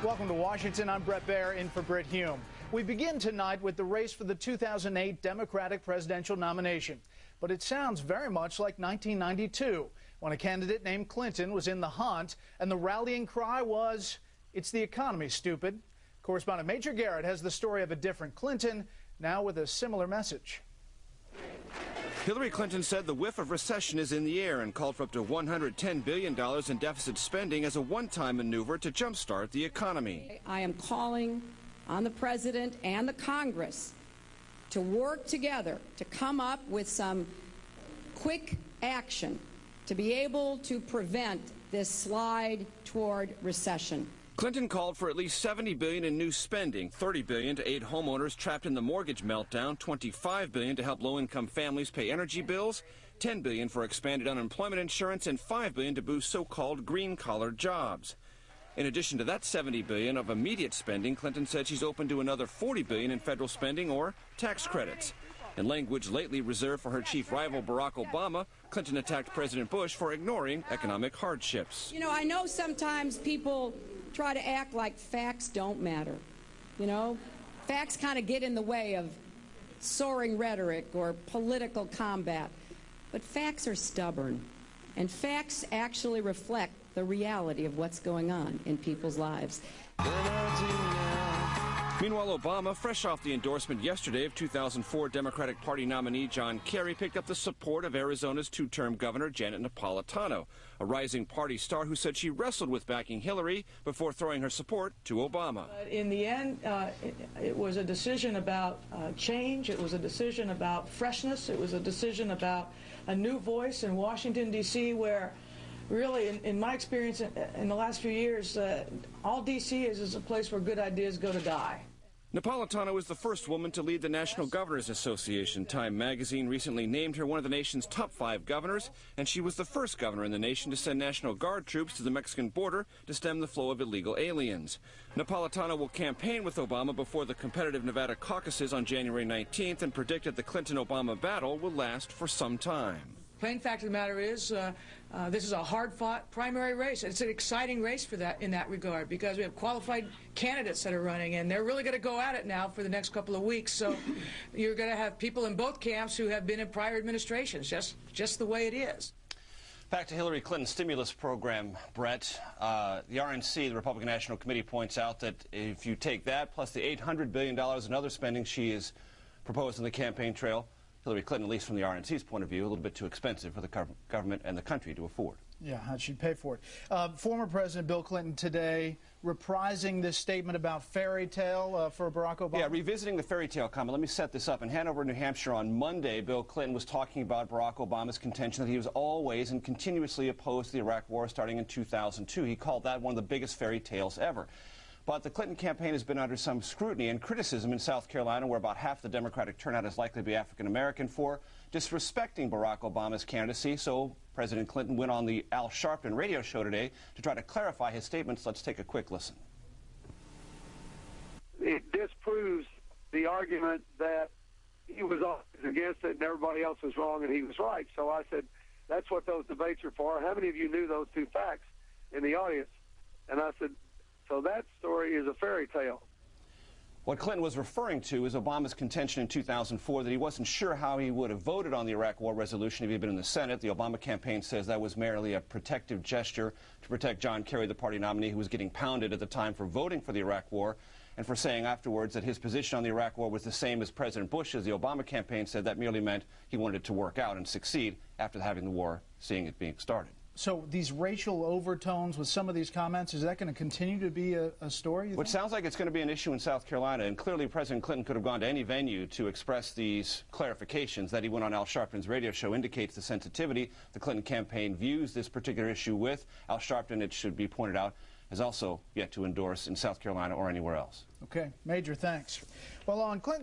Welcome to Washington. I'm Brett Baer in for Britt Hume. We begin tonight with the race for the 2008 Democratic presidential nomination. But it sounds very much like 1992, when a candidate named Clinton was in the hunt, and the rallying cry was, "It's the economy, stupid." Correspondent Major Garrett has the story of a different Clinton, now with a similar message. Hillary Clinton said the whiff of recession is in the air and called for up to $110 billion in deficit spending as a one-time maneuver to jumpstart the economy. I am calling on the President and the Congress to work together to come up with some quick action to be able to prevent this slide toward recession. Clinton called for at least $70 billion in new spending, $30 billion to aid homeowners trapped in the mortgage meltdown, $25 billion to help low-income families pay energy bills, $10 billion for expanded unemployment insurance, and $5 billion to boost so-called green-collar jobs. In addition to that $70 billion of immediate spending, Clinton said she's open to another $40 billion in federal spending or tax credits. In language lately reserved for her chief rival Barack Obama, Clinton attacked President Bush for ignoring economic hardships. You know, I know sometimes people try to act like facts don't matter. You know, facts kind of get in the way of soaring rhetoric or political combat. But facts are stubborn, and facts actually reflect the reality of what's going on in people's lives. Meanwhile, Obama, fresh off the endorsement yesterday of 2004 Democratic Party nominee John Kerry, picked up the support of Arizona's two-term governor Janet Napolitano, a rising party star who said she wrestled with backing Hillary before throwing her support to Obama. But in the end, it was a decision about change. It was a decision about freshness. It was a decision about a new voice in Washington, D.C., where really, in my experience in the last few years, all D.C. is a place where good ideas go to die. Napolitano is the first woman to lead the National Governors Association. Time magazine recently named her one of the nation's top 5 governors, and she was the first governor in the nation to send National Guard troops to the Mexican border to stem the flow of illegal aliens. Napolitano will campaign with Obama before the competitive Nevada caucuses on January 19th and predicted the Clinton-Obama battle will last for some time. Plain fact of the matter is, this is a hard-fought primary race. It's an exciting race for that in that regard, because we have qualified candidates that are running, and they're really going to go at it now for the next couple of weeks. So you're going to have people in both camps who have been in prior administrations, just the way it is. Back to Hillary Clinton's stimulus program, Brett. The RNC, the Republican National Committee, points out that if you take that plus the $800 billion in other spending she has proposed in the campaign trail, Hillary Clinton, at least from the RNC's point of view, a little bit too expensive for the government and the country to afford. Yeah, how'd she pay for it? Former President Bill Clinton today reprising this statement about fairy tale for Barack Obama. Yeah, revisiting the fairy tale comment. Let me set this up. In Hanover, New Hampshire on Monday, Bill Clinton was talking about Barack Obama's contention that he was always and continuously opposed to the Iraq War starting in 2002. He called that one of the biggest fairy tales ever. But the Clinton campaign has been under some scrutiny and criticism in South Carolina, where about half the Democratic turnout is likely to be African-American, for disrespecting Barack Obama's candidacy. So President Clinton went on the Al Sharpton radio show today to try to clarify his statements. Let's take a quick listen. It disproves the argument that he was always against it and everybody else was wrong and he was right. So I said, that's what those debates are for. How many of you knew those two facts in the audience? And I said, so that story is a fairy tale. What Clinton was referring to is Obama's contention in 2004 that he wasn't sure how he would have voted on the Iraq War resolution if he had been in the Senate. The Obama campaign says that was merely a protective gesture to protect John Kerry, the party nominee who was getting pounded at the time for voting for the Iraq War, and for saying afterwards that his position on the Iraq War was the same as President Bush's. The Obama campaign said that merely meant he wanted it to work out and succeed after having the war, seeing it being started. So these racial overtones with some of these comments, is that going to continue to be a story? What sounds like it's going to be an issue in South Carolina, and clearly President Clinton could have gone to any venue to express these clarifications. That he went on Al Sharpton's radio show indicates the sensitivity the Clinton campaign views this particular issue with. Al Sharpton, it should be pointed out, has also yet to endorse in South Carolina or anywhere else. Okay, Major, thanks. Well, on Clinton